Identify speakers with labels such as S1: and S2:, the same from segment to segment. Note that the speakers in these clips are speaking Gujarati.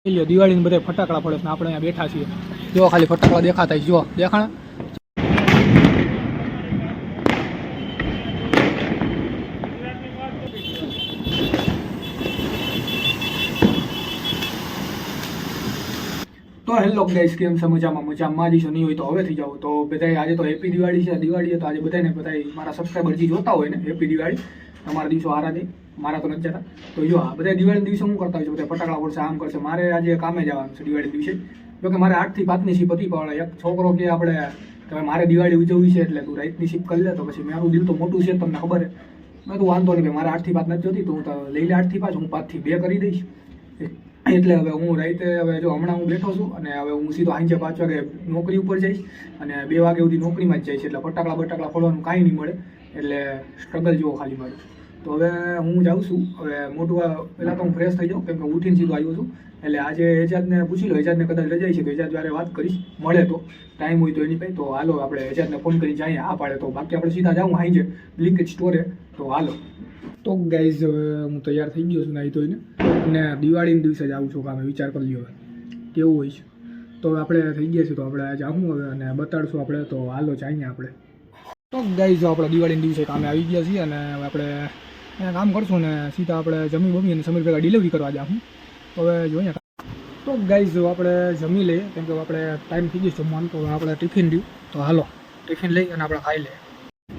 S1: દિવાળીને બધા ફટાકડા પડે ને આપણે અહીંયા બેઠા છીએ. જો ખાલી ફટાકડા દેખાતા જો દેખાણા. તો હેલો ગાઈસ, કેમ છે? મજામાં જ છો? નહીં હોય તો હવે થઈ જાવ. તો બધા આજે તો હેપી દિવાળી છે. દિવાળી તો આજે બધાને મારા સબસ્ક્રાઈબર જે જોતા હોય ને, હેપી દિવાળી. તમારા દિવસો હારા છે, મારા તો નથી જતા. તો જો બધા દિવાળી દિવસે શું કરતા હોય છે, બધા ફટાકડા પડશે, આમ કરશે. મારે આજે કામે જવાનું છે દિવાળી દિવસે. જો કે મારે 8 થી 5ની શીપ હતી, પણ એક છોકરો કે આપણે કે મારે દિવાળી ઉજવવી છે એટલે તું રાતની શીપ કરી લે. તો પછી મારું દિલ તો મોટું છે, તમને ખબર છે. મેં તું વાંધો નહીં, મારે 8 થી 5 નથી જોતી, તો હું તો લઈ લે 8 થી 5, હું 5 થી 2 કરી દઈશ. એટલે હવે હું રાતે હવે જો હમણાં હું બેઠો છું અને હવે હું સીધો સાંજે 5 વાગે નોકરી ઉપર જઈશ અને 2 વાગે સુધી નોકરીમાં જ જઈશ. એટલે ફટાકડા ફોડવાનું કાંઈ નહીં મળે, એટલે સ્ટ્રગલ જેવો ખાલી મળે. તો હવે હું જાઉં છું. હવે મોટું પહેલાં તો હું ફ્રેશ થઈ જાઉં, કેમ કે ઉઠીને સીધો આવ્યો છું. એટલે આજે એજાદને પૂછી લો, એજાદને કદાચ રજાઈ છે તો એજાદ જ્યારે વાત કરીશ, મળે તો ટાઈમ હોય તો એની પાસે. તો હાલો આપણે એજાદને ફોન કરી જઈએ, હા પાડે તો. બાકી આપણે સીધા જાઉં સાંજે બ્લિંકિટ સ્ટોરે. તો હાલો. તો ગાઈઝ હવે હું તૈયાર થઈ ગયો છું નાહી ધોઈને, અને દિવાળીના દિવસે જ આવું છું. કામે વિચાર કરી લ્યો કેવું હોય છે. તો આપણે થઈ ગયા છે, તો આપણે જાઉં હવે અને બતાડશું આપણે. તો હાલો જઈએ આપણે. તો ગાઈઝ આપણે દિવાળીના દિવસે કામે આવી ગયા છીએ અને હવે આપણે કામ કરશું ને સીધા આપણે જમી બમી અને સમીર ભેગા ડિલિવરી કરવા જાઉં. તો હવે જોઈએ. તો ગાઈઝ આપણે જમી લઈએ, કેમ કે આપણે ટાઈમ થઈ ગયો જમવાનું. તો આપણે ટિફિન દઉં. તો હાલો ટિફિન લઈ અને આપણે ખાઈ લઈએ.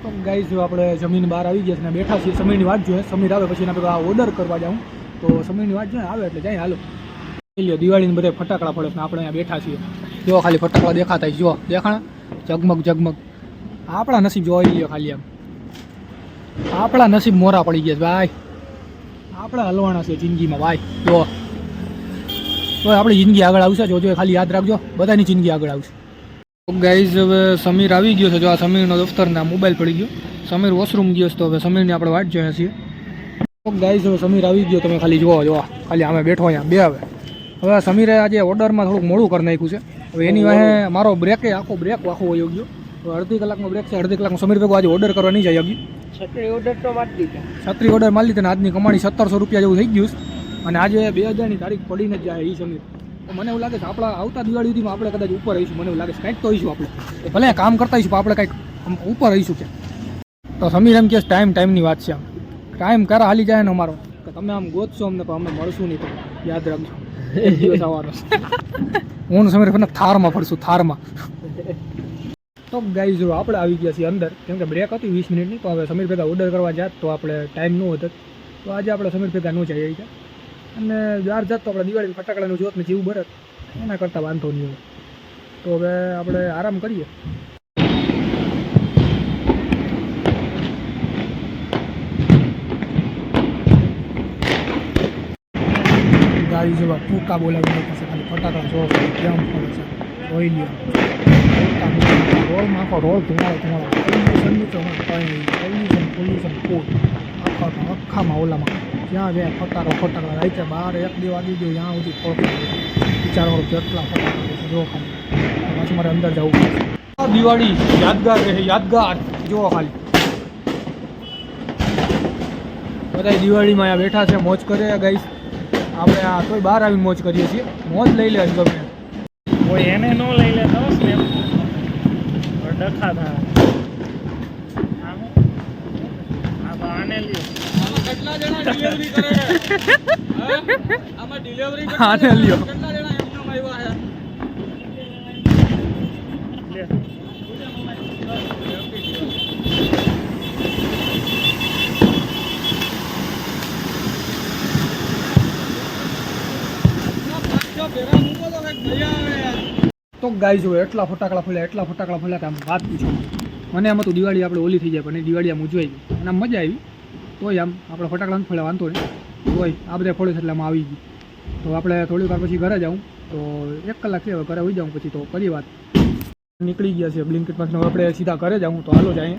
S1: તો ગાઈઝ આપણે જમીન બહાર આવી ગયા છે અને બેઠા છીએ. સમીરની વાત જોઈએ, સમીર આવે પછી એના ભેગા ઓર્ડર કરવા જાઉં. તો સમીરની વાત જોઈએ, આવે એટલે જાય. હાલો દિવાળીને બધા ફટાકડા પડે ને આપણે અહીંયા બેઠા છીએ. જો ખાલી ફટાકડા દેખાતા જો દેખાણા, ઝગમગ ઝગમગ. આપણા નસીબ જોઈ લ્યો ખાલી આમ. આપણા નસીબ મોરા પડી ગયા ભાઈ. આપણે હલવાના છે જિંદગીમાં ભાઈ. જો તો આપણી જિંદગી આગળ આવશે. જો ખાલી યાદ રાખજો, બધાની જિંદગી આગળ આવશે. તો ગાઈઝ હવે સમીર આવી ગયો છે. જો આ સમીરનો દફતરના મોબાઈલ પડી ગયો. સમીર વોશરૂમ ગયો છે, તો હવે સમીરની આપણે વાટ જોઈએ છીએ. તો ગાઈઝ હવે સમીર આવી ગયો. તમે ખાલી જોવા ખાલી અમે બેઠો અહીંયા બે. હવે સમીરે આજે ઓર્ડરમાં થોડુંક મોડું કરી નાખ્યું છે. હવે એની વાહે મારો બ્રેક આખો વયો ગયો. તો અડધી કલાકનો બ્રેક છે. અડધી કલાકમાં સમીર ભેગો આજે ઓર્ડર કરવા નહીં જાય. છત્રી ઓર્ડર તો મારી દીધા. છત્રી ઓર્ડર મારી લીધા. આજની કમાણી 1700 રૂપિયા જેવું થઈ ગયું. અને આજે 2000ની તારીખ પડીને જ જાય એ સમીર. તો મને એવું લાગે છે આપણા આવતા દિવાળી સુધીમાં આપણે કદાચ ઉપર રહીશું. મને એવું લાગે છે કંઈક તો રહીશું આપણે. ભલે કામ કરતા રહીશું, આપણે કંઈક ઉપર રહીશું. કે તો સમીર એમ કહે ટાઈમની વાત છે. આમ ટાઈમ ક્યારે હાલી જાય ને અમારો, કે તમે આમ ગોતશો અમને પણ અમે મળશું નહીં. તો યાદ રાખજો, એક દિવસ આવવાનો. હું સમીર ફરને થારમાં ફરશું, થારમાં. તો ગાઈઝ આપણે આવી ગયા છીએ અંદર, કેમ કે બ્રેક હતી 20 મિનિટની. તો હવે સમીર ભેગા ઓર્ડર કરવા જાત તો આપણે ટાઈમ ન હતો. તો આજે આપણે સમીર ભેગા ન જઈએ ગયા. અને બહાર જાત તો આપણે દિવાળી ફટાકડાનું જોત ને જેવું ભરત એના કરતાં વાંધો નહીં હોય. તો હવે આપણે આરામ કરીએ. ગાડી જેવા ટૂંકા બોલાવી પાસે ખાલી ફટાકડા જોવો કેમ પડે છે જોઈ લ્યો. રોલમાં આખો રોલ ધુમાડો પોલ્યુશન ફૂલ આખામાં ઓલામાં જ્યાં જ્યાં ફટાકડા રાઈતે 12-1-2 વાગી ગયું ત્યાં સુધી ફોડતા વિચારવાળું કેટલા ફટાકડા જો ખાલી. પાછું મારે અંદર જવું પડશે. દિવાળી યાદગાર રહે, યાદગાર. જુઓ ખાલી બધા દિવાળીમાં અહીંયા બેઠા છે, મોજ કરે. ગાઈસ આપણે આ તોય બહાર આવીને મોજ કરીએ છીએ. મોજ લઈ લે ગમે કોઈ એને ન લઈ લે તો સ્નેપ ડખા થાય. આને લ્યો. આમાં કેટલા જણા ડિલિવરી કરે છે? આમાં ડિલિવરી આને લ્યો. કેટલા જણા એમનો આવ્યા છે? તો ગાઈઝ હોય એટલા ફટાકડા ફોડ્યા કે આમ વાત પૂછો. મને આમ હતું દિવાળી આપણે ઓલી થઈ જાય, પણ દિવાળી આમ ઉજવાઈ ગઈ અને આમ મજા આવી. તોય આમ આપણે ફટાકડા નથી ફોડ્યા વાંધો નહીં. તોય આ બધા ફોડે છે એટલે આમાં આવી ગઈ. તો આપણે થોડીક વાર પછી ઘરે જાઉં. તો 1 કલાક છે, હવે ઘરે હોઈ જાઉં પછી તો કરી વાત. નીકળી ગયા છે બ્લિંકિટમાં. આપણે સીધા ઘરે જાઉં. તો હાલો જાય.